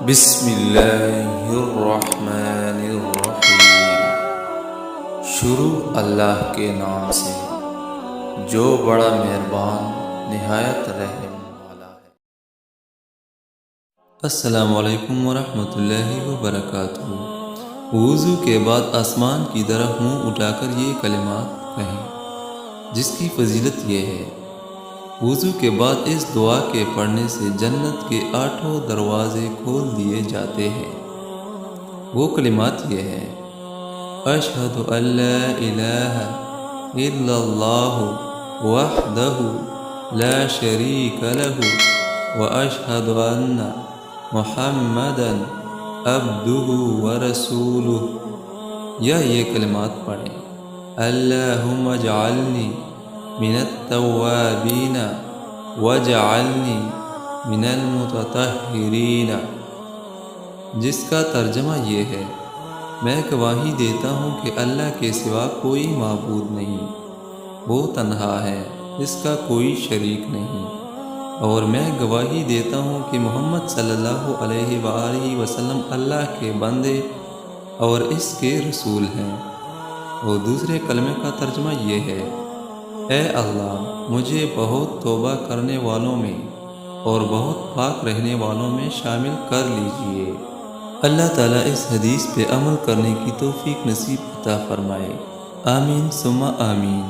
بسم اللہ الرحمن الرحیم۔ شروع اللہ کے نام سے جو بڑا مہربان نہایت رحم والا ہے۔ السلام علیکم ورحمۃ اللہ وبرکاتہ۔ وضو کے بعد آسمان کی طرف منہ اٹھا کر یہ کلمات کہیں، جس کی فضیلت یہ ہے: وضو کے بعد اس دعا کے پڑھنے سے جنت کے 8 دروازے کھول دیے جاتے ہیں۔ وہ کلمات یہ ہیں: اشہد ان لا الہ الا اللہ وحدہ لا شریک لہ واشہد ان محمدا عبدہ ورسولہ، یا یہ کلمات پڑھیں: اللہم اجعلنی من التوابین واجعلنی من المتطہرین، جس کا ترجمہ یہ ہے: میں گواہی دیتا ہوں کہ اللہ کے سوا کوئی معبود نہیں، وہ تنہا ہے، اس کا کوئی شریک نہیں، اور میں گواہی دیتا ہوں کہ محمد صلی اللہ علیہ وآلہ وسلم اللہ کے بندے اور اس کے رسول ہیں۔ اور دوسرے کلمے کا ترجمہ یہ ہے: اے اللہ، مجھے بہت توبہ کرنے والوں میں اور بہت پاک رہنے والوں میں شامل کر لیجئے۔ اللہ تعالیٰ اس حدیث پہ عمل کرنے کی توفیق نصیب عطا فرمائے۔ آمین ثم آمین۔